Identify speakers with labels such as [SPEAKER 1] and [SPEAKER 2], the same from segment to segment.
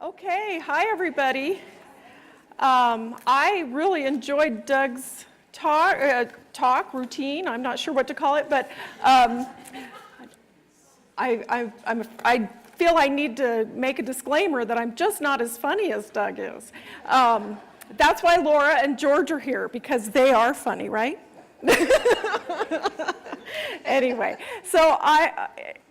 [SPEAKER 1] Okay, hi everybody. I really enjoyed Doug's talk routine. I'm not sure what to call it, but I feel I need to make a disclaimer that I'm just not as funny as Doug is. That's why Laura and George are here, because they are funny, right? Anyway, so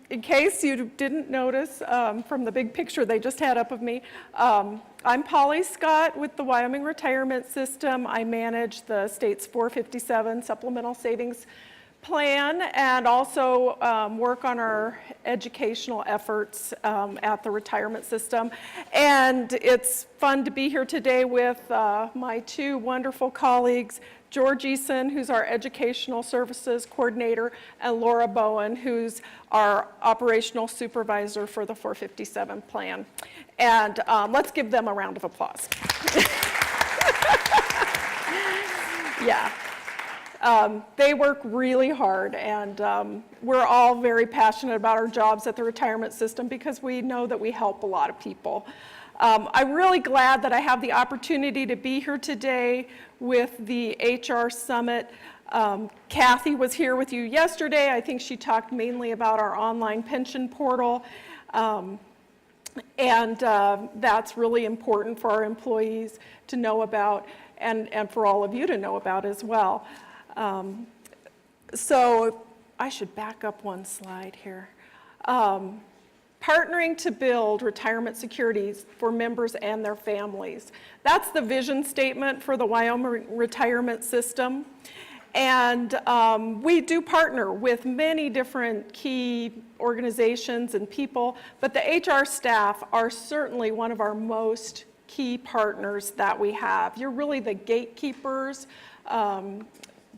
[SPEAKER 1] in case you didn't notice from the big picture they just had up of me, I'm Polly Scott with the Wyoming Retirement System. I manage the state's 457 Supplemental Savings Plan and also work on our educational efforts at the retirement system. And it's fun to be here today with my two wonderful colleagues, George Eason, who's our Educational Services Coordinator, and Laura Bowen, who's our Operational Supervisor for the 457 plan. And let's give them a round of applause. Yeah. They work really hard, and we're all very passionate about our jobs at the retirement system because we know that we help a lot of people. I'm really glad that I have the opportunity to be here today with the HR Summit. Kathy was here with you yesterday. I think she talked mainly about our online pension portal, and that's really important for our employees to know about and for all of you to know about as well. So I should back up one slide here. Partnering to build retirement securities for members and their families. That's the vision statement for the Wyoming Retirement System. And we do partner with many different key organizations and people, but the HR staff are certainly one of our most key partners that we have. You're really the gatekeepers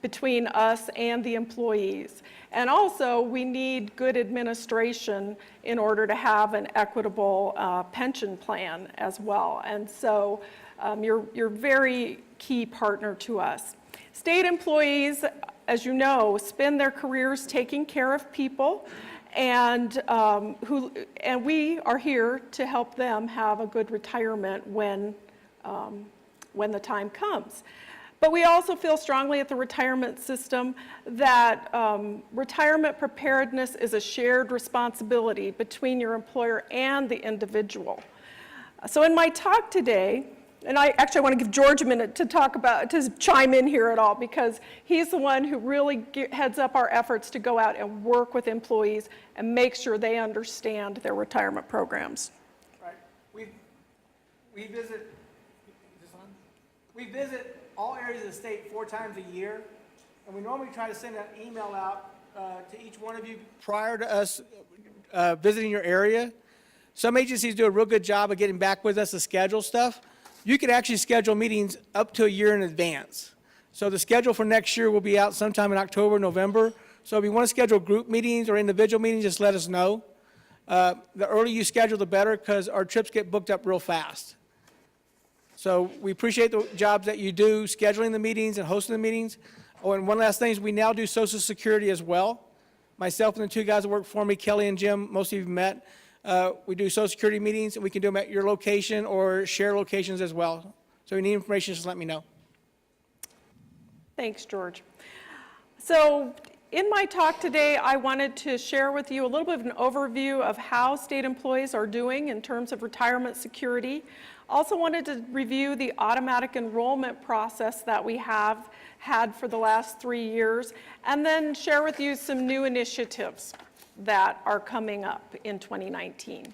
[SPEAKER 1] between us and the employees. And also, we need good administration in order to have an equitable pension plan as well. And so you're a very key partner to us. State employees, as you know, spend their careers taking care of people, and we are here to help them have a good retirement when the time comes. But we also feel strongly at the retirement system that retirement preparedness is a shared responsibility between your employer and the individual. So in my talk today, and I want to give George a minute to chime in here at all, because he's the one who really heads up our efforts to go out and work with employees and make sure they understand their retirement programs.
[SPEAKER 2] Right. We visit all areas of the state 4 times a year, and we normally try to send an email out to each one of you prior to us visiting your area. Some agencies do a real good job of getting back with us to schedule stuff. You can actually schedule meetings up to a year in advance. So the schedule for next year will be out sometime in October, November. So if you want to schedule group meetings or individual meetings, just let us know. The earlier you schedule, the better, because our trips get booked up real fast. So we appreciate the jobs that you do scheduling the meetings and hosting the meetings. Oh, and one last thing is we now do Social Security as well. Myself and the 2 guys that work for me, Kelly and Jim, most of you have met. We do Social Security meetings, and we can do them at your location or share locations as well. So if you need information, just let me know.
[SPEAKER 1] Thanks, George. So in my talk today, I wanted to share with you a little bit of an overview of how state employees are doing in terms of retirement security. Also wanted to review the automatic enrollment process that we have had for the last 3 years, and then share with you some new initiatives that are coming up in 2019.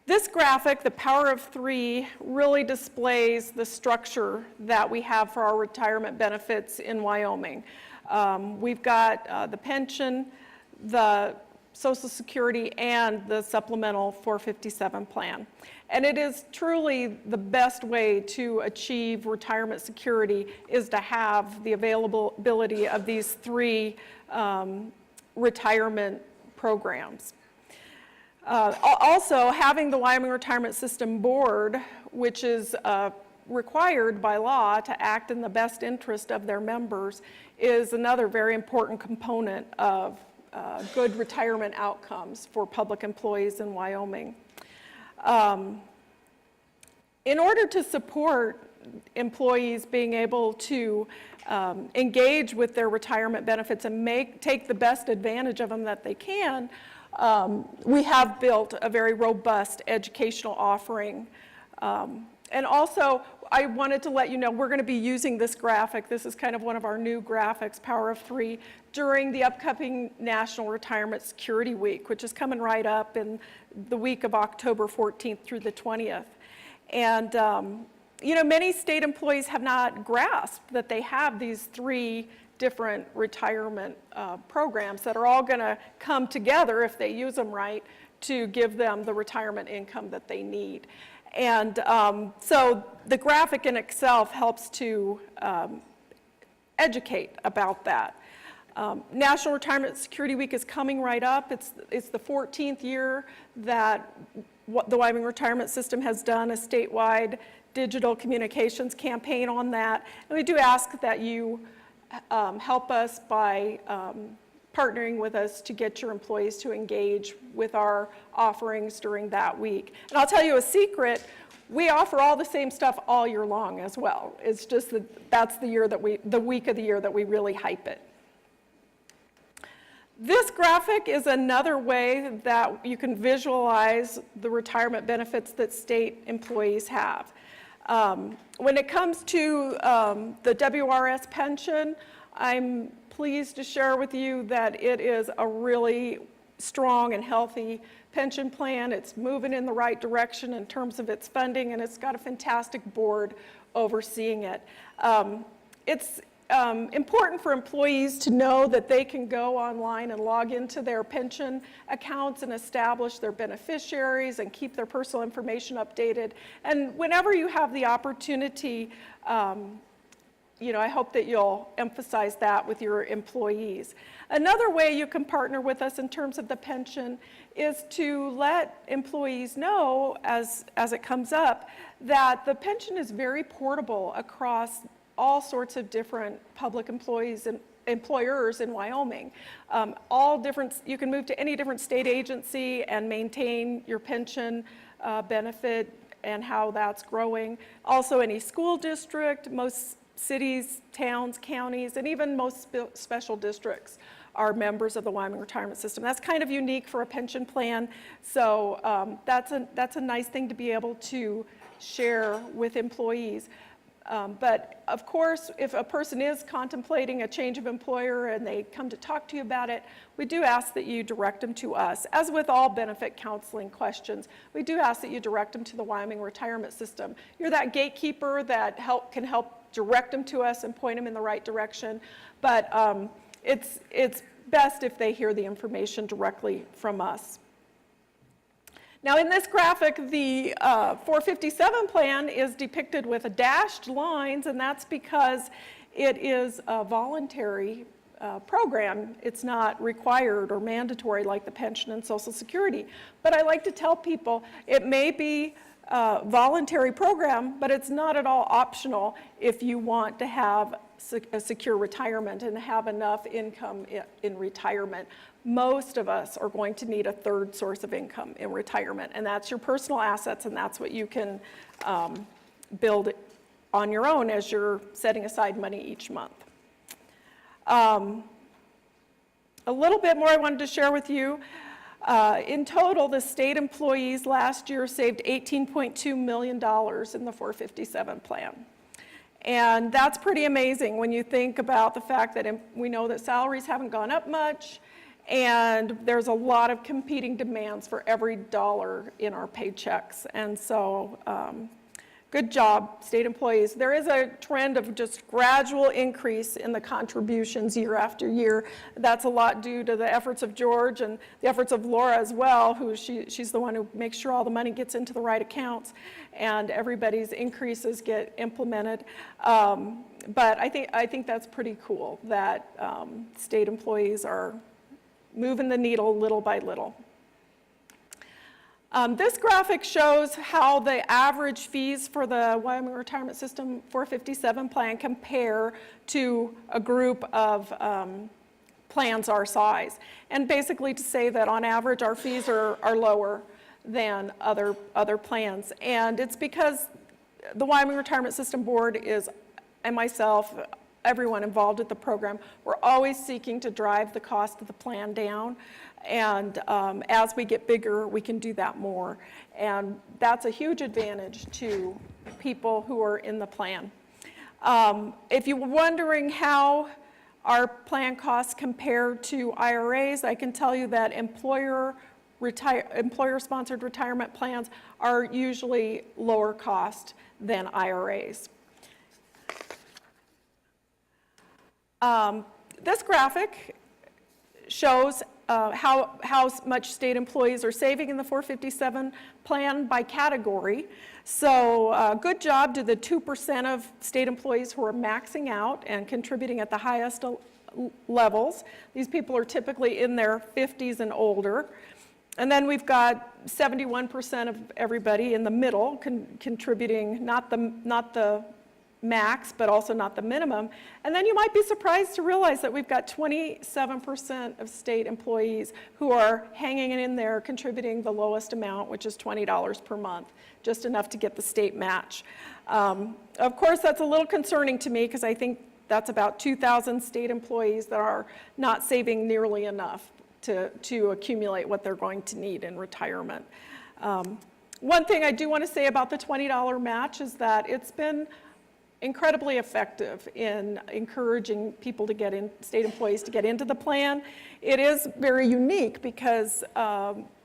[SPEAKER 1] This graphic, the Power of 3, really displays the structure that we have for our retirement benefits in Wyoming. We've got the pension, the Social Security, and the supplemental 457 plan. And it is truly the best way to achieve retirement security is to have the availability of these 3 retirement programs. Also, having the Wyoming Retirement System Board, which is required by law to act in the best interest of their members, is another very important component of good retirement outcomes for public employees in Wyoming. in order to support employees being able to engage with their retirement benefits and take the best advantage of them that they can, we have built a very robust educational offering. And also, I wanted to let you know we're going to be using this graphic. This is kind of one of our new graphics, Power of Three, during the upcoming National Retirement Security Week, which is coming right up in the week of October 14th through the 20th. And you know, many state employees have not grasped that they have these three different retirement programs that are all going to come together, if they use them right, to give them the retirement income that they need. And so the graphic in itself helps to educate about that. National Retirement Security Week is coming right up. It's the 14th year that the Wyoming Retirement System has done a statewide digital communications campaign on that. And we do ask that you help us by partnering with us to get your employees to engage with our offerings during that week. And I'll tell you a secret, we offer all the same stuff all year long as well. It's just that that's the week of the year that we really hype it. This graphic is another way that you can visualize the retirement benefits that state employees have. When it comes to the WRS pension, I'm pleased to share with you that it is a really strong and healthy pension plan. It's moving in the right direction in terms of its funding, and it's got a fantastic board overseeing it. It's important for employees to know that they can go online and log into their pension accounts and establish their beneficiaries and keep their personal information updated. And whenever you have the opportunity, you know, I hope that you'll emphasize that with your employees. Another way you can partner with us in terms of the pension is to let employees know, as it comes up, that the pension is very portable across all sorts of different public employees and employers in Wyoming. You can move to any different state agency and maintain your pension benefit and how that's growing. Also any school district, most cities, towns, counties, and even most special districts are members of the Wyoming Retirement System. That's kind of unique for a pension plan, so that's a nice thing to be able to share with employees. But of course, if a person is contemplating a change of employer and they come to talk to you about it, we do ask that you direct them to us. As with all benefit counseling questions, we do ask that you direct them to the Wyoming Retirement System. You're that gatekeeper that can help direct them to us and point them in the right direction, but it's best if they hear the information directly from us. Now in this graphic, the 457 plan is depicted with dashed lines, and that's because it is a voluntary program. It's not required or mandatory like the pension and Social Security. But I like to tell people it may be a voluntary program, but it's not at all optional if you want to have a secure retirement and have enough income in retirement. Most of us are going to need a third source of income in retirement, and that's your personal assets, and that's what you can build on your own as you're setting aside money each month. A little bit more I wanted to share with you. In total, the state employees last year saved $18.2 million in the 457 plan. And that's pretty amazing when you think about the fact that we know that salaries haven't gone up much, and there's a lot of competing demands for every dollar in our paychecks. And so, good job, state employees. There is a trend of just gradual increase in the contributions year after year. That's a lot due to the efforts of George and the efforts of Laura as well, she's the one who makes sure all the money gets into the right accounts and everybody's increases get implemented. But I think that's pretty cool that state employees are moving the needle little by little. This graphic shows how the average fees for the Wyoming Retirement System 457 plan compare to a group of plans our size. And basically to say that on average our fees are lower than other plans. And it's because the Wyoming Retirement System Board and myself, everyone involved with the program, we're always seeking to drive the cost of the plan down. And as we get bigger, we can do that more. And that's a huge advantage to people who are in the plan. If you're wondering how our plan costs compare to IRAs, I can tell you that employer-sponsored retirement plans are usually lower cost than IRAs. This graphic shows how much state employees are saving in the 457 plan by category. So good job to the 2% of state employees who are maxing out and contributing at the highest levels. These people are typically in their 50s and older. And then we've got 71% of everybody in the middle contributing, not the max, but also not the minimum. And then you might be surprised to realize that we've got 27% of state employees who are hanging in there contributing the lowest amount, which is $20 per month, just enough to get the state match. Of course, that's a little concerning to me because I think that's about 2,000 state employees that are not saving nearly enough to accumulate what they're going to need in retirement. One thing I do want to say about the $20 match is that it's been incredibly effective in encouraging people to get in, state employees to get into the plan. It is very unique because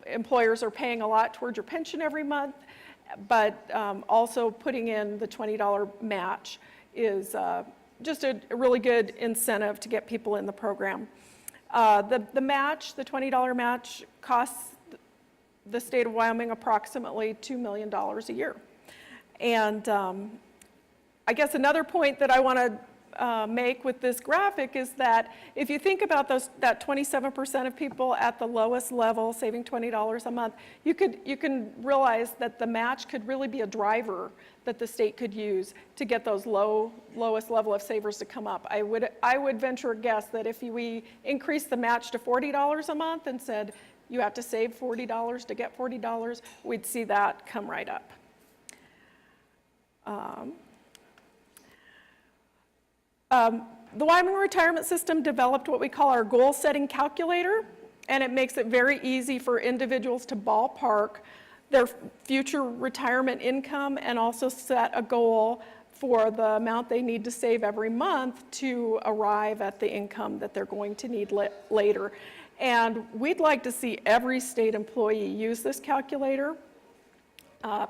[SPEAKER 1] employers are paying a lot towards your pension every month, but also putting in the $20 match is just a really good incentive to get people in the program. The match, the $20 match, costs the state of Wyoming approximately $2 million a year. And I guess another point that I want to make with this graphic is that if you think about that 27% of people at the lowest level saving $20 a month, you can realize that the match could really be a driver that the state could use to get those lowest level of savers to come up. I would venture a guess that if we increased the match to $40 a month and said you have to save $40 to get $40, we'd see that come right up. The Wyoming Retirement System developed what we call our goal setting calculator, and it makes it very easy for individuals to ballpark their future retirement income and also set a goal for the amount they need to save every month to arrive at the income that they're going to need later. And we'd like to see every state employee use this calculator,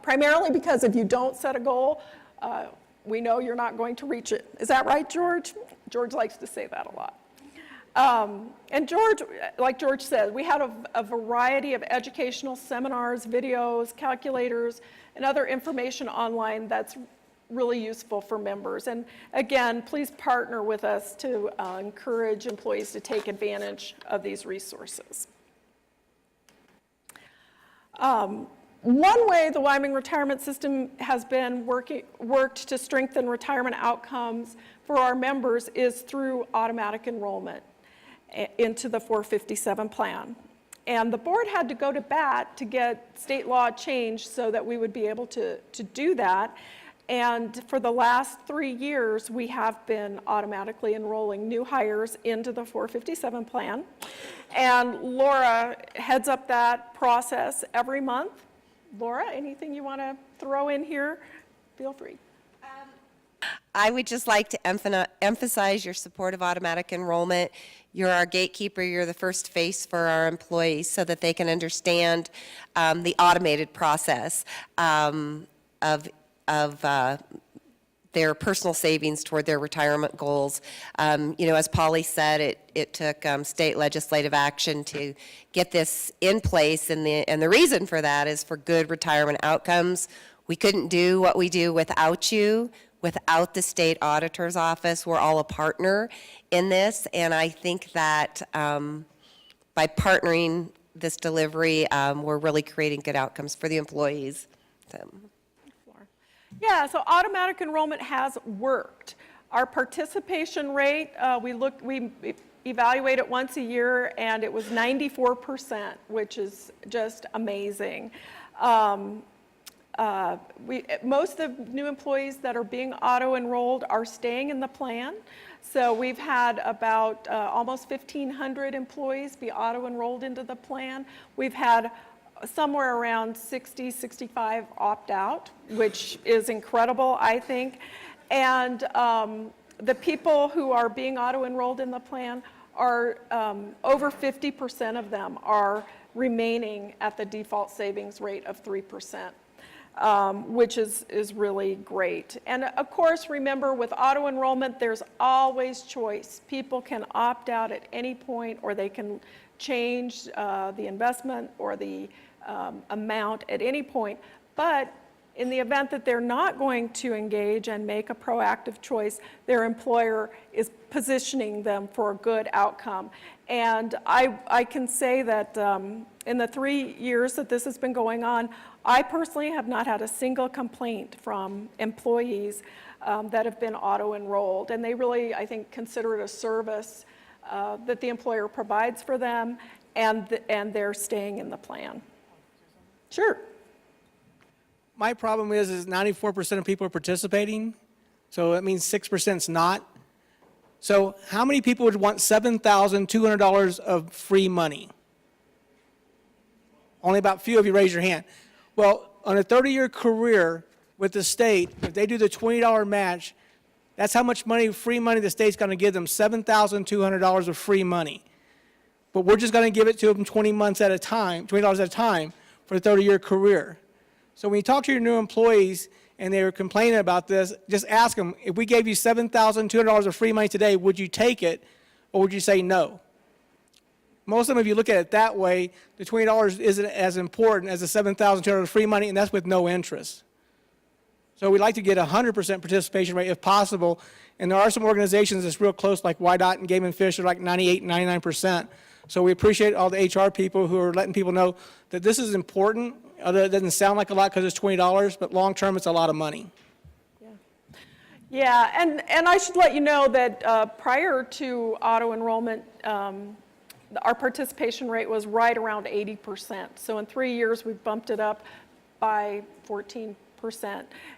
[SPEAKER 1] primarily because if you don't set a goal, we know you're not going to reach it. Is that right, George? George likes to say that a lot. And George, like George said, we had a variety of educational seminars, videos, calculators, and other information online that's really useful for members. And again, please partner with us to encourage employees to take advantage of these resources. One way the Wyoming Retirement System has been worked to strengthen retirement outcomes for our members is through automatic enrollment into the 457 plan. And the board had to go to bat to get state law changed so that we would be able to do that. And for the last 3 years, we have been automatically enrolling new hires into the 457 plan. And Laura heads up that process every month. Laura, anything you want to throw in here? Feel free.
[SPEAKER 3] I would just like to emphasize your support of automatic enrollment. You're our gatekeeper. You're the first face for our employees so that they can understand the automated process of their personal savings toward their retirement goals. As Polly said, it took state legislative action to get this in place, and the reason for that is for good retirement outcomes. We couldn't do what we do without you, without the state auditor's office. We're all a partner in this, and I think that by partnering this delivery, we're really creating good outcomes for the employees.
[SPEAKER 1] Yeah, so automatic enrollment has worked. Our participation rate, we evaluate it once a year, and it was 94%, which is just amazing. Most of the new employees that are being auto-enrolled are staying in the plan. So we've had about almost 1,500 employees be auto-enrolled into the plan. We've had somewhere around 60, 65 opt out, which is incredible, I think. And the people who are being auto-enrolled in the plan are over 50% of them are remaining at the default savings rate of 3%. Which is really great. And of course, remember with auto enrollment, there's always choice. People can opt out at any point, or they can change the investment or the amount at any point. But in the event that they're not going to engage and make a proactive choice, their employer is positioning them for a good outcome. And I can say that in the 3 years that this has been going on, I personally have not had a single complaint from employees that have been auto-enrolled. And they really, I think, consider it a service that the employer provides for them, and they're staying in the plan. Sure.
[SPEAKER 2] My problem is 94% of people are participating, so that means 6% is not. So how many people would want $7,200 of free money? Only about few of you raise your hand. Well, on a 30-year career with the state, if they do the $20 match, that's how much money, free money, the state's going to give them, $7,200 of free money. But we're just going to give it to them 20 months at a time, $20 at a time for a 30-year career. So when you talk to your new employees and they're complaining about this, just ask them, if we gave you $7,200 of free money today, would you take it, or would you say no? Most of them, if you look at it that way, the $20 isn't as important as the $7,200 of free money, and that's with no interest. So we'd like to get 100% participation rate if possible, and there are some organizations that's real close, like YDOT and Game and Fish, are like 98, 99%. So we appreciate all the HR people who are letting people know that this is important. Although it doesn't sound like a lot because it's $20, but long term it's a lot of money.
[SPEAKER 1] Yeah, and I should let you know that prior to auto enrollment, our participation rate was right around 80%. So in 3 years, we've bumped it up by 14%.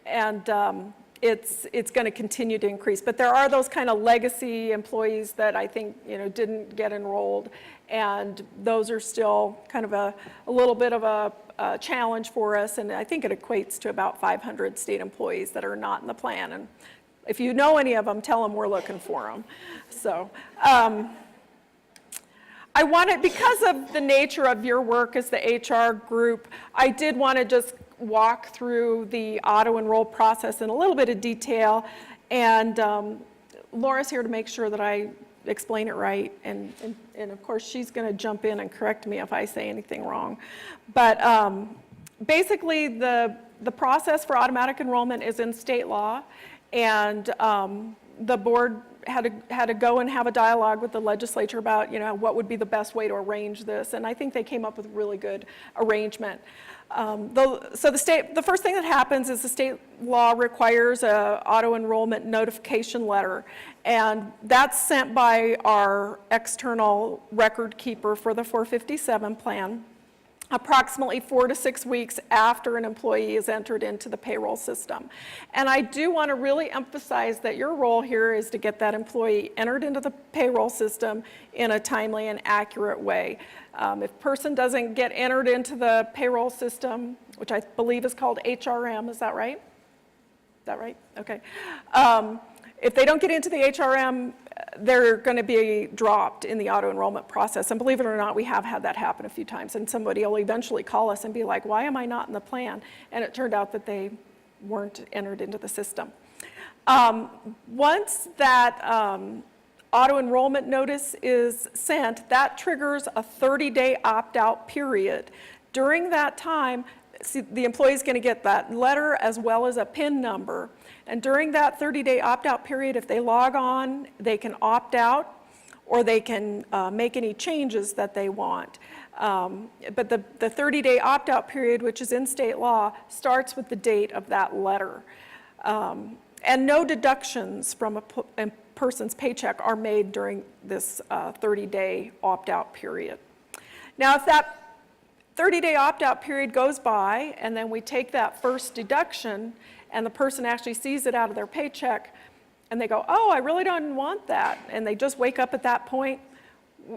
[SPEAKER 1] And it's going to continue to increase. But there are those kind of legacy employees that I think, didn't get enrolled. And those are still kind of a little bit of a challenge for us. And I think it equates to about 500 state employees that are not in the plan. And if you know any of them, tell them we're looking for them. So I wanted, because of the nature of your work as the HR group, I did want to just walk through the auto-enroll process in a little bit of detail. And Laura's here to make sure that I explain it right. And of course, she's going to jump in and correct me if I say anything wrong. But basically, the process for automatic enrollment is in state law. And the board had to go and have a dialogue with the legislature about, what would be the best way to arrange this. And I think they came up with a really good arrangement. So the first thing that happens is the state law requires a auto-enrollment notification letter. And that's sent by our external record keeper for the 457 plan, approximately 4 to 6 weeks after an employee is entered into the payroll system. And I do want to really emphasize that your role here is to get that employee entered into the payroll system in a timely and accurate way. If a person doesn't get entered into the payroll system, which I believe is called HRM, is that right? Is that right? Okay. If they don't get into the HRM, they're going to be dropped in the auto-enrollment process. And believe it or not, we have had that happen a few times. And somebody will eventually call us and be like, why am I not in the plan? And it turned out that they weren't entered into the system. Once that auto-enrollment notice is sent, that triggers a 30-day opt-out period. During that time, the employee is going to get that letter as well as a PIN number. And during that 30-day opt-out period, if they log on, they can opt out or they can make any changes that they want. But the 30-day opt-out period, which is in state law, starts with the date of that letter. And no deductions from a person's paycheck are made during this 30-day opt-out period. Now, if that 30-day opt-out period goes by, and then we take that first deduction, and the person actually sees it out of their paycheck, and they go, oh, I really don't want that, and they just wake up at that point.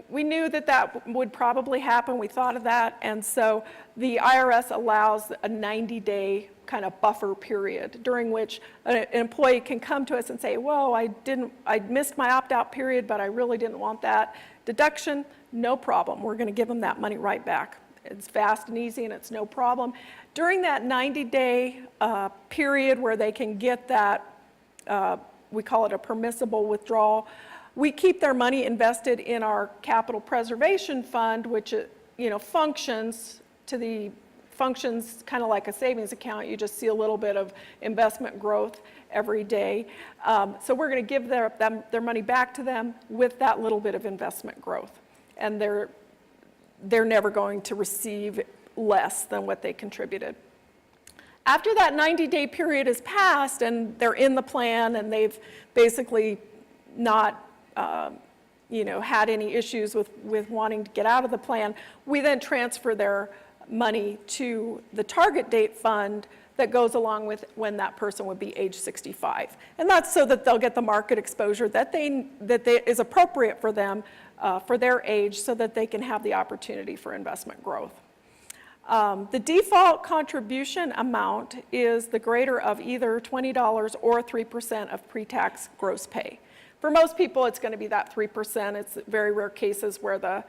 [SPEAKER 1] We knew that that would probably happen. We thought of that, and so the IRS allows a 90-day kind of buffer period during which an employee can come to us and say, whoa, I missed my opt-out period, but I really didn't want that deduction. No problem. We're going to give them that money right back. It's fast and easy, and it's no problem. During that 90-day period where they can get that, we call it a permissible withdrawal, we keep their money invested in our capital preservation fund, which functions kind of like a savings account. You just see a little bit of investment growth every day. So we're going to give their money back to them with that little bit of investment growth. And they're never going to receive less than what they contributed. After that 90-day period is passed and they're in the plan and they've basically not had any issues with wanting to get out of the plan, we then transfer their money to the target date fund that goes along with when that person would be age 65. And that's so that they'll get the market exposure that is appropriate for them for their age, so that they can have the opportunity for investment growth. The default contribution amount is the greater of either $20 or 3% of pre-tax gross pay. For most people, it's going to be that 3%. It's very rare cases where the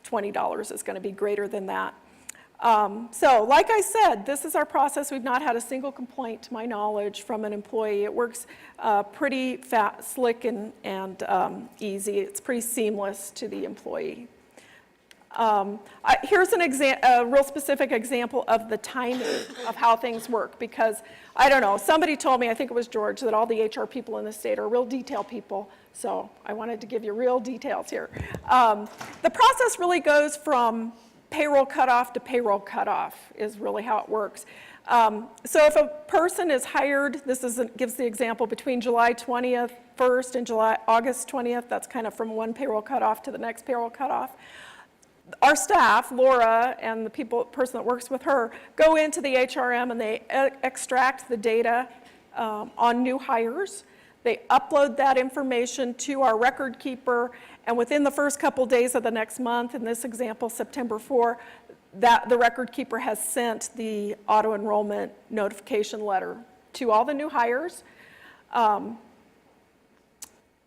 [SPEAKER 1] $20 is going to be greater than that. So like I said, this is our process. We've not had a single complaint, to my knowledge, from an employee. It works pretty slick and easy. It's pretty seamless to the employee. Here's a real specific example of the timing of how things work, because, I don't know, somebody told me, I think it was George, that all the HR people in the state are real detail people, so I wanted to give you real details here. The process really goes from payroll cutoff to payroll cutoff is really how it works. So if a person is hired, gives the example between July 20th, 1st and August 20th, that's kind of from one payroll cutoff to the next payroll cutoff. Our staff, Laura, and the person that works with her, go into the HRM and they extract the data on new hires. They upload that information to our record keeper, and within the first couple days of the next month, in this example, September 4, the record keeper has sent the auto enrollment notification letter to all the new hires.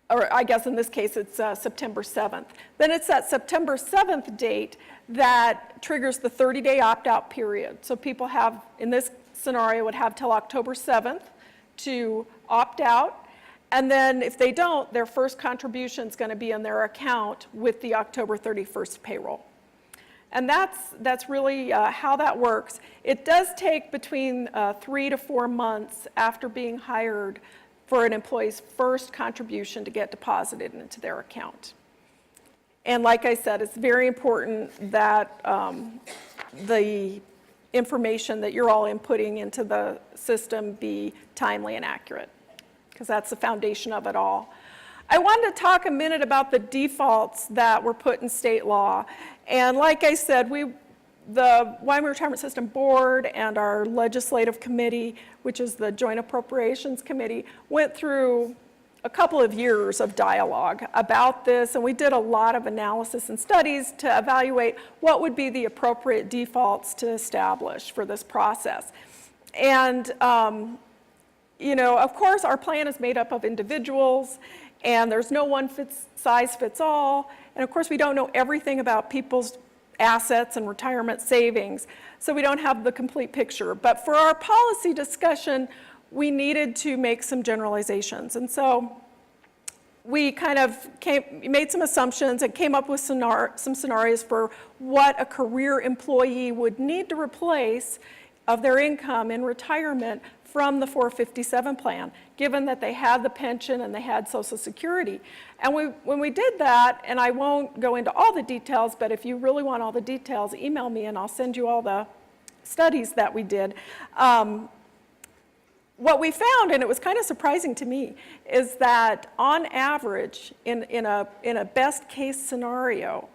[SPEAKER 1] Or I guess in this case it's September 7th. Then it's that September 7th date that triggers the 30-day opt-out period. So people have, in this scenario, would have till October 7th to opt out. And then if they don't, their first contribution is going to be in their account with the October 31st payroll. And that's really how that works. It does take between 3 to 4 months after being hired for an employee's first contribution to get deposited into their account. And like I said, it's very important that the information that you're all inputting into the system be timely and accurate, because that's the foundation of it all. I wanted to talk a minute about the defaults that were put in state law. And like I said, the Wyoming Retirement System Board and our legislative committee, which is the Joint Appropriations Committee, went through a couple of years of dialogue about this, and we did a lot of analysis and studies to evaluate what would be the appropriate defaults to establish for this process. And of course, our plan is made up of individuals, and there's no one size fits all. And of course, we don't know everything about people's assets and retirement savings, so we don't have the complete picture. But for our policy discussion, we needed to make some generalizations. And so we kind of made some assumptions and came up with some scenarios for what a career employee would need to replace of their income in retirement from the 457 plan, given that they had the pension and they had Social Security. And when we did that, and I won't go into all the details, but if you really want all the details, email me and I'll send you all the studies that we did. What we found, and it was kind of surprising to me, is that on average, in a best case scenario,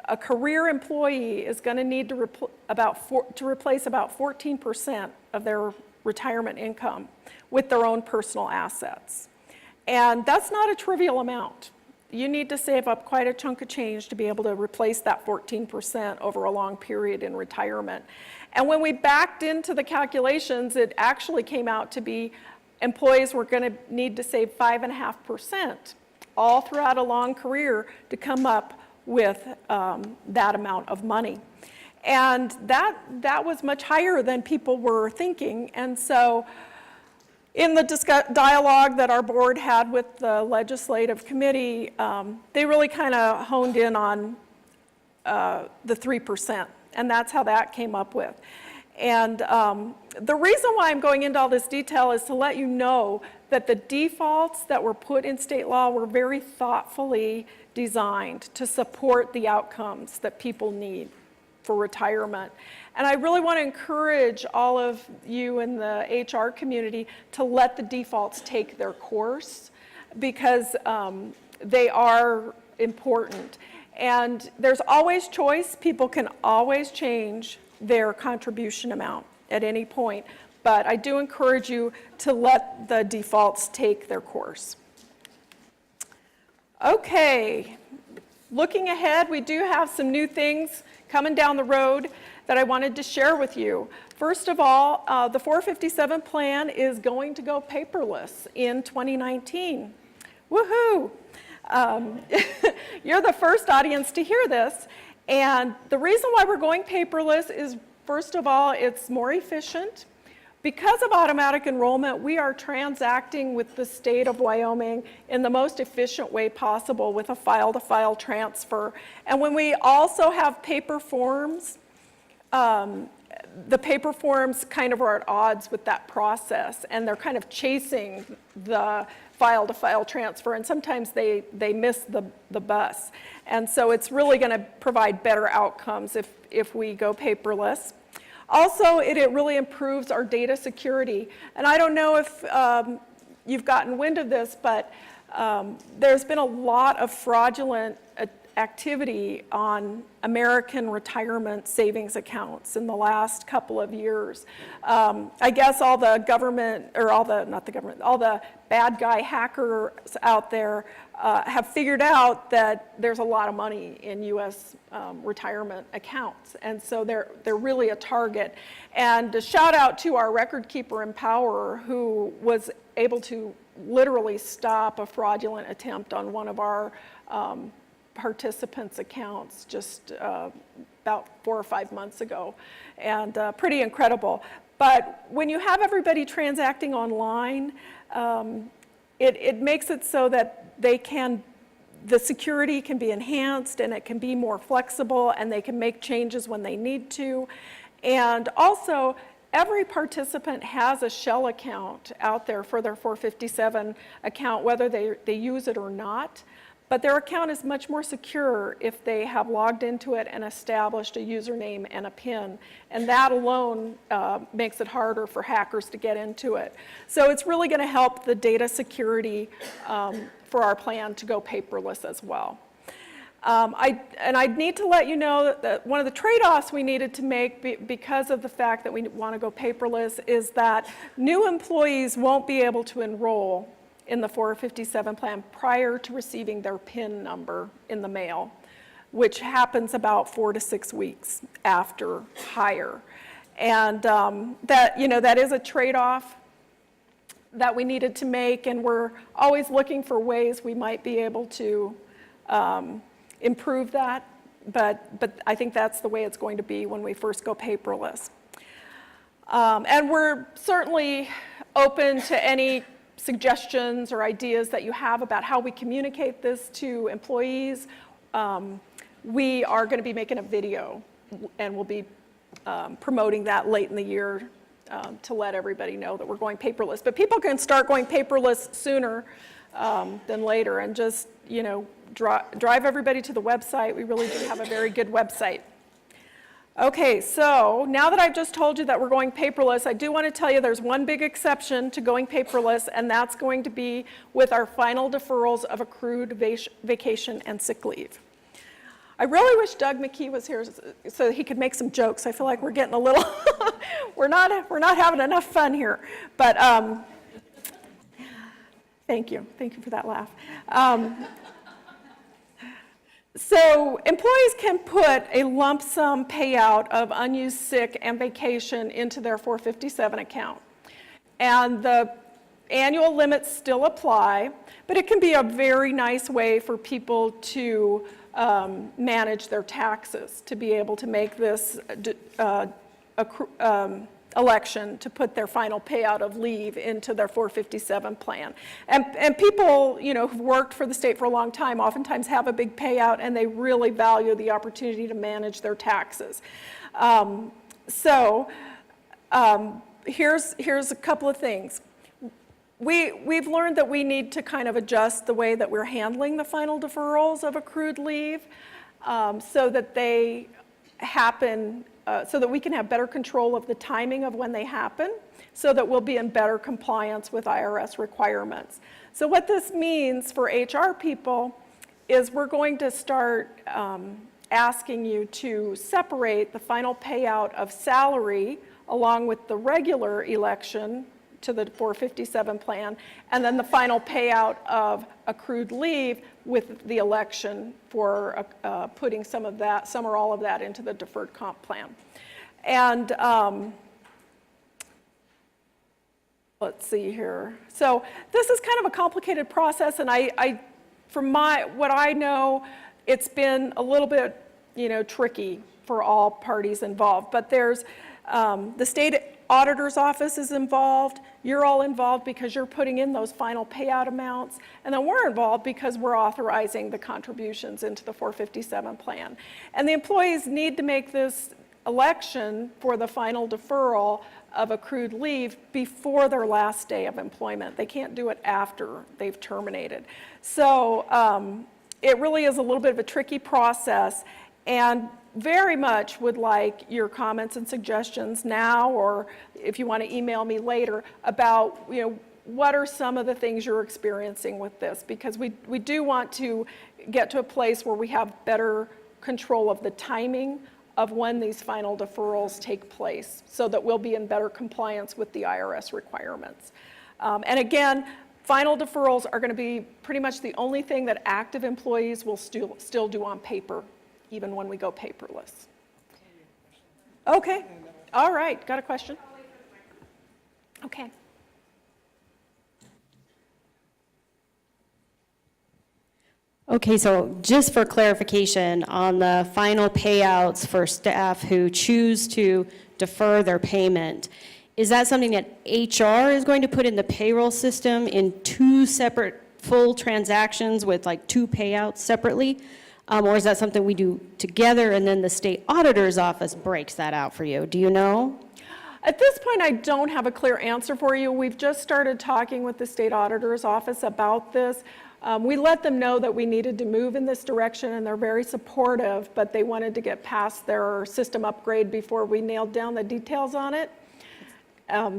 [SPEAKER 1] a career employee is going to need to replace about 14% of their retirement income with their own personal assets. And that's not a trivial amount. You need to save up quite a chunk of change to be able to replace that 14% over a long period in retirement. And when we backed into the calculations, it actually came out to be employees were going to need to save 5.5% all throughout a long career to come up with that amount of money. And that was much higher than people were thinking. And so in the dialogue that our board had with the legislative committee, they really kind of honed in on the 3%, and that's how that came up with. And the reason why I'm going into all this detail is to let you know that the defaults that were put in state law were very thoughtfully designed to support the outcomes that people need for retirement. And I really want to encourage all of you in the HR community to let the defaults take their course, because they are important. And there's always choice. People can always change their contribution amount at any point. But I do encourage you to let the defaults take their course. Okay, looking ahead, we do have some new things coming down the road that I wanted to share with you. First of all, the 457 plan is going to go paperless in 2019. Woohoo! You're the first audience to hear this. And the reason why we're going paperless is, first of all, it's more efficient. Because of automatic enrollment, we are transacting with the state of Wyoming in the most efficient way possible with a file-to-file transfer. And when we also have paper forms, the paper forms kind of are at odds with that process, and they're kind of chasing the file-to-file transfer, and sometimes they miss the bus. And so it's really going to provide better outcomes if we go paperless. Also, it really improves our data security. And I don't know if you've gotten wind of this, but there's been a lot of fraudulent activity on American retirement savings accounts in the last couple of years. I guess all the government, or all the bad guy hackers out there have figured out that there's a lot of money in U.S. Retirement accounts, and so they're really a target. And a shout out to our record keeper Empower, who was able to literally stop a fraudulent attempt on one of our participants' accounts just about 4 or 5 months ago, and pretty incredible. But when you have everybody transacting online, it makes it so that the security can be enhanced, and it can be more flexible, and they can make changes when they need to. And also, every participant has a shell account out there for their 457 account, whether they use it or not. But their account is much more secure if they have logged into it and established a username and a PIN. And that alone makes it harder for hackers to get into it. So it's really going to help the data security for our plan to go paperless as well. I need to let you know that one of the trade-offs we needed to make because of the fact that we want to go paperless is that new employees won't be able to enroll in the 457 plan prior to receiving their PIN number in the mail, which happens about 4 to 6 weeks after hire. And that is a trade-off that we needed to make, and we're always looking for ways we might be able to improve that, but I think that's the way it's going to be when we first go paperless. And we're certainly open to any suggestions or ideas that you have about how we communicate this to employees. We are going to be making a video, and we'll be promoting that late in the year to let everybody know that we're going paperless. But people can start going paperless sooner than later, and just drive everybody to the website. We really do have a very good website. Okay, so now that I've just told you that we're going paperless, I do want to tell you there's one big exception to going paperless, and that's going to be with our final deferrals of accrued vacation and sick leave. I really wish Doug McKee was here so he could make some jokes. I feel like we're getting a little, we're not having enough fun here. But thank you for that laugh. So employees can put a lump sum payout of unused sick and vacation into their 457 account. And the annual limits still apply, but it can be a very nice way for people to manage their taxes, to be able to make this election to put their final payout of leave into their 457 plan. And people, who've worked for the state for a long time oftentimes have a big payout, and they really value the opportunity to manage their taxes. Here's a couple of things. We've learned that we need to kind of adjust the way that we're handling the final deferrals of accrued leave so that they happen, so that we can have better control of the timing of when they happen, so that we'll be in better compliance with IRS requirements. So what this means for HR people is we're going to start asking you to separate the final payout of salary along with the regular election to the 457 plan, and then the final payout of accrued leave with the election for putting some or all of that into the deferred comp plan. And let's see here. So this is kind of a complicated process, and from what I know, it's been a little bit, tricky for all parties involved. But there's the state auditor's office is involved. You're all involved because you're putting in those final payout amounts. And then we're involved because we're authorizing the contributions into the 457 plan. And the employees need to make this election for the final deferral of accrued leave before their last day of employment. They can't do it after they've terminated. So it really is a little bit of a tricky process, and very much would like your comments and suggestions now, or if you want to email me later, about what are some of the things you're experiencing with this, because we do want to get to a place where we have better control of the timing of when these final deferrals take place, so that we'll be in better compliance with the IRS requirements. And again, final deferrals are going to be pretty much the only thing that active employees will still do on paper, even when we go paperless. Okay, all right, got a question? Okay.
[SPEAKER 4] Okay, so just for clarification, on the final payouts for staff who choose to defer their payment, is that something that HR is going to put in the payroll system in two separate full transactions with like two payouts separately? Or is that something we do together and then the state auditor's office breaks that out for you? Do you know?
[SPEAKER 1] At this point, I don't have a clear answer for you. We've just started talking with the state auditor's office about this. We let them know that we needed to move in this direction, and they're very supportive, but they wanted to get past their system upgrade before we nailed down the details on it.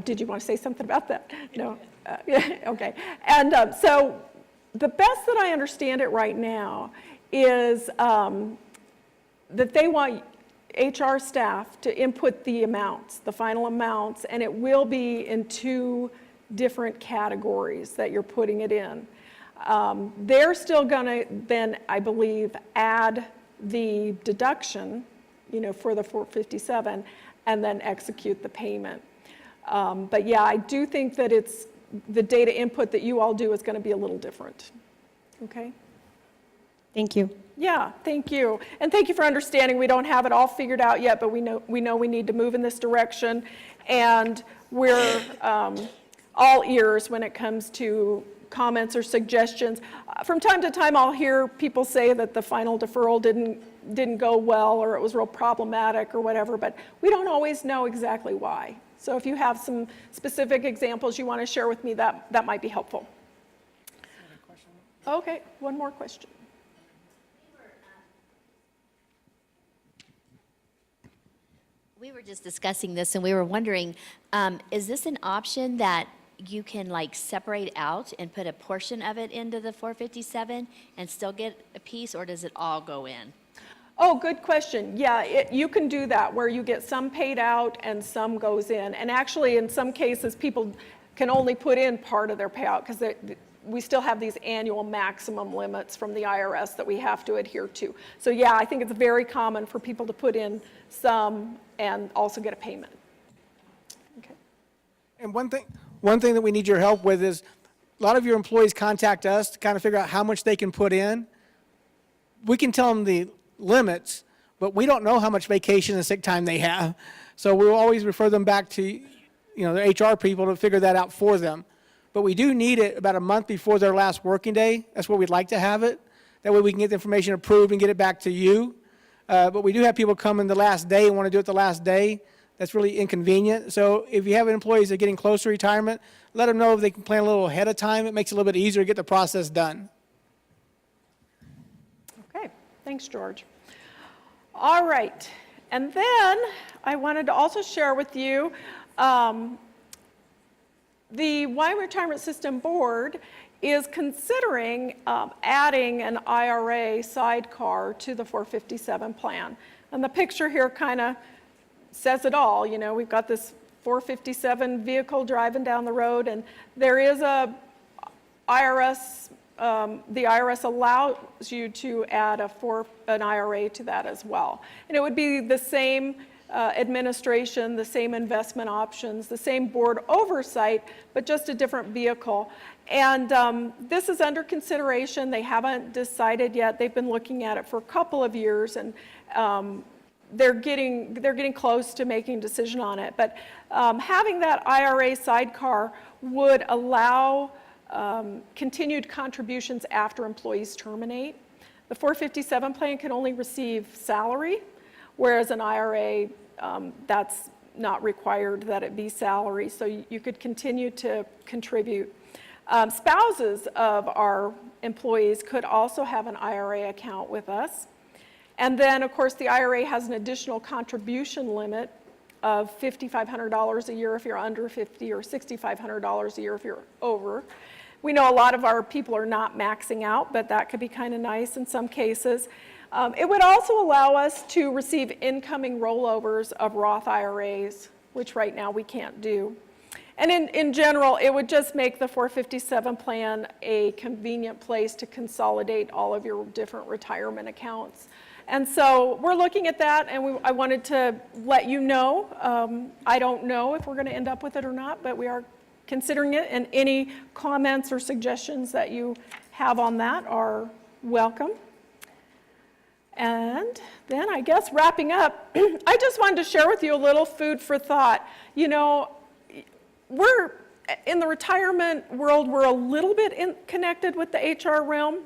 [SPEAKER 1] Did you want to say something about that? No? Yeah, okay. And so the best that I understand it right now is that they want HR staff to input the amounts, the final amounts, and it will be in two different categories that you're putting it in. They're still going to then, I believe, add the deduction, for the 457, and then execute the payment. But yeah, I do think that the data input that you all do is going to be a little different. Okay?
[SPEAKER 4] Thank you.
[SPEAKER 1] Yeah, thank you. And thank you for understanding. We don't have it all figured out yet, but we know we need to move in this direction. And we're all ears when it comes to comments or suggestions. From time to time, I'll hear people say that the final deferral didn't go well, or it was real problematic or whatever, but we don't always know exactly why. So if you have some specific examples you want to share with me, that might be helpful. Okay, one more question.
[SPEAKER 5] We were just discussing this, and we were wondering, is this an option that you can separate out and put a portion of it into the 457 and still get a piece, or does it all go in?
[SPEAKER 1] Oh, good question. Yeah, you can do that, where you get some paid out and some goes in. And actually, in some cases, people can only put in part of their payout because we still have these annual maximum limits from the IRS that we have to adhere to. So yeah, I think it's very common for people to put in some and also get a payment. Okay.
[SPEAKER 2] And one thing that we need your help with is, a lot of your employees contact us to kind of figure out how much they can put in. We can tell them the limits, but we don't know how much vacation and sick time they have. So we'll always refer them back to, their HR people to figure that out for them. But we do need it about a month before their last working day. That's where we'd like to have it. That way we can get the information approved and get it back to you. But we do have people come in the last day and want to do it the last day. That's really inconvenient. So if you have employees that are getting close to retirement, let them know if they can plan a little ahead of time. It makes it a little bit easier to get the process done.
[SPEAKER 1] Okay, thanks, George. All right, and then I wanted to also share with you the Wyoming Retirement System Board is considering adding an IRA sidecar to the 457 plan. And the picture here kind of says it all. We've got this 457 vehicle driving down the road, and there is a IRS, the IRS allows you to add an IRA to that as well. And it would be the same administration, the same investment options, the same board oversight, but just a different vehicle. And this is under consideration. They haven't decided yet. They've been looking at it for a couple of years, and they're getting close to making a decision on it. But having that IRA sidecar would allow continued contributions after employees terminate. The 457 plan can only receive salary, whereas an IRA, that's not required that it be salary, so you could continue to contribute. Spouses of our employees could also have an IRA account with us. And then, of course, the IRA has an additional contribution limit of $5,500 a year if you're under 50 or $6,500 a year if you're over. We know a lot of our people are not maxing out, but that could be kind of nice in some cases. It would also allow us to receive incoming rollovers of Roth IRAs, which right now we can't do. And in general, it would just make the 457 plan a convenient place to consolidate all of your different retirement accounts. And so we're looking at that, and I wanted to let you know. I don't know if we're going to end up with it or not, but we are considering it, and any comments or suggestions that you have on that are welcome. And then I guess wrapping up, I just wanted to share with you a little food for thought. We're in the retirement world, we're a little bit connected with the HR realm.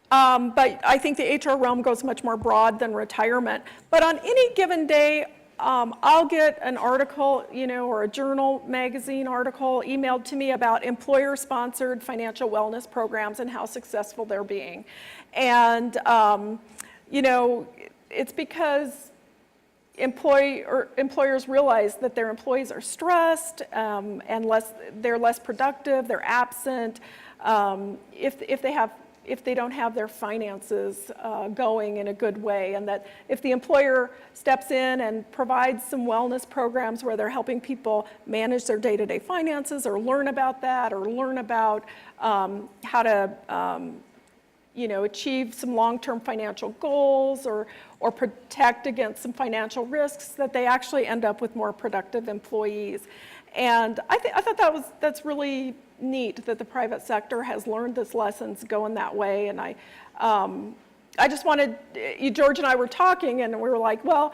[SPEAKER 1] But I think the HR realm goes much more broad than retirement. But on any given day, I'll get an article, or a journal magazine article emailed to me about employer-sponsored financial wellness programs and how successful they're being. And, it's because employers realize that their employees are stressed and they're less productive, they're absent. If they don't have their finances going in a good way, and that if the employer steps in and provides some wellness programs where they're helping people manage their day-to-day finances or learn about that, or learn about how to achieve some long-term financial goals, or protect against some financial risks, that they actually end up with more productive employees. And I thought that's really neat that the private sector has learned this lessons going that way. And I just wanted, George and I were talking, and we were like, well,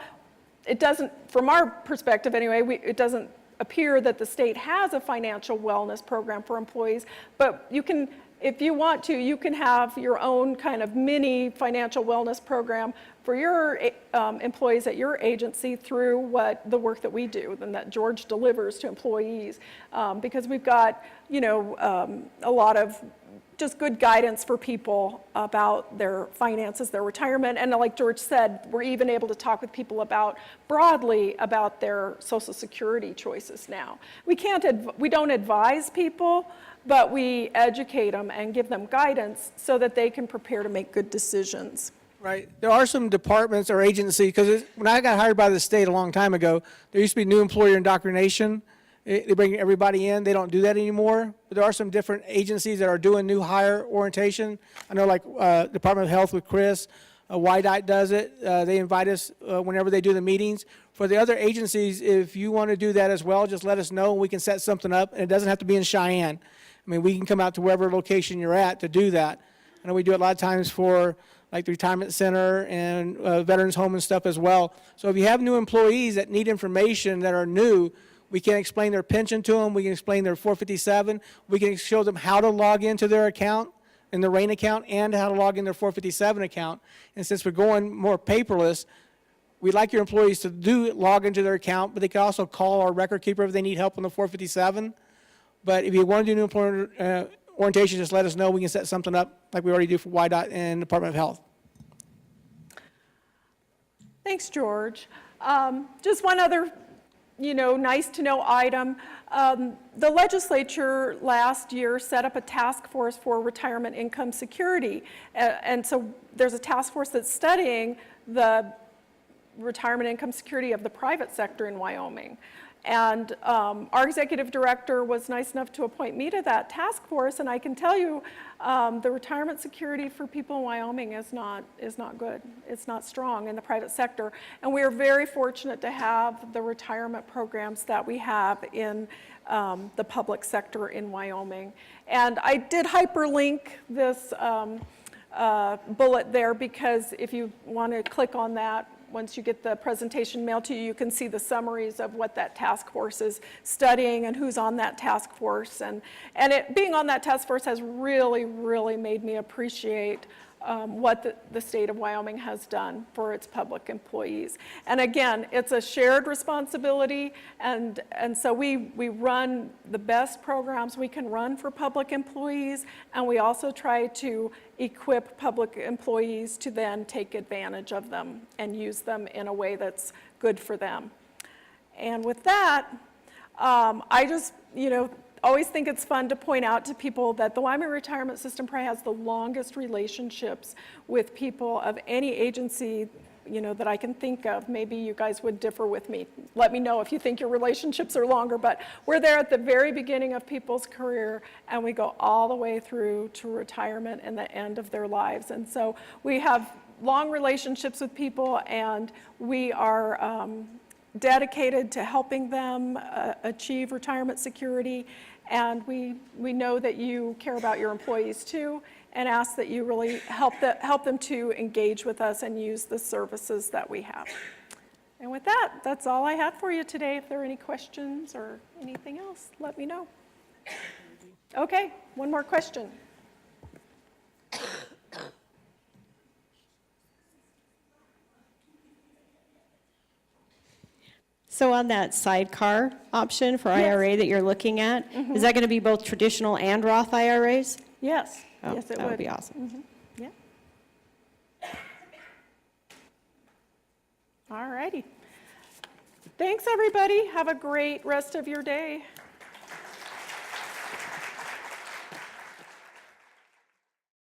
[SPEAKER 1] it doesn't, from our perspective anyway, it doesn't appear that the state has a financial wellness program for employees, but you can, if you want to, you can have your own kind of mini financial wellness program for your employees at your agency through the work that we do and that George delivers to employees. Because we've got, a lot of just good guidance for people about their finances, their retirement. And like George said, we're even able to talk with people broadly about their Social Security choices now. We don't advise people, but we educate them and give them guidance so that they can prepare to make good decisions.
[SPEAKER 2] Right. There are some departments or agencies, because when I got hired by the state a long time ago, there used to be new employer indoctrination. They bring everybody in. They don't do that anymore. But there are some different agencies that are doing new hire orientation. I know like Department of Health with Chris, YDOT does it. They invite us whenever they do the meetings. For the other agencies, if you want to do that as well, just let us know and we can set something up. And it doesn't have to be in Cheyenne. I mean, we can come out to wherever location you're at to do that. I know we do it a lot of times for like the retirement center and veterans home and stuff as well. So if you have new employees that need information that are new, we can explain their pension to them. We can explain their 457. We can show them how to log into their account, in the RAIN account, and how to log in their 457 account. And since we're going more paperless, we'd like your employees to log into their account, but they can also call our record keeper if they need help on the 457. But if you want to do new employer orientation, just let us know. We can set something up like we already do for YDOT and Department of Health.
[SPEAKER 1] Thanks, George. Just one other, nice to know item. The legislature last year set up a task force for retirement income security. And so there's a task force that's studying the retirement income security of the private sector in Wyoming. And our executive director was nice enough to appoint me to that task force, and I can tell you the retirement security for people in Wyoming is not good. It's not strong in the private sector. And we are very fortunate to have the retirement programs that we have in the public sector in Wyoming. And I did hyperlink this bullet there because if you want to click on that, once you get the presentation mailed to you, you can see the summaries of what that task force is studying and who's on that task force. And being on that task force has really, really made me appreciate what the state of Wyoming has done for its public employees. And again, it's a shared responsibility, and so we run the best programs we can run for public employees, and we also try to equip public employees to then take advantage of them and use them in a way that's good for them. And with that, I just, always think it's fun to point out to people that the Wyoming Retirement System probably has the longest relationships with people of any agency, that I can think of. Maybe you guys would differ with me. Let me know if you think your relationships are longer, but we're there at the very beginning of people's career, and we go all the way through to retirement and the end of their lives. And so we have long relationships with people, and we are dedicated to helping them achieve retirement security. And we know that you care about your employees too, and ask that you really help them to engage with us and use the services that we have. And with that, that's all I had for you today. If there are any questions or anything else, let me know. Okay, one more question.
[SPEAKER 4] So on that sidecar option for IRA that you're looking at, is that going to be both traditional and Roth IRAs?
[SPEAKER 1] Yes,
[SPEAKER 4] Oh,
[SPEAKER 1] yes, it would.
[SPEAKER 4] That would be awesome.
[SPEAKER 1] Yeah. All righty. Thanks, everybody. Have a great rest of your day.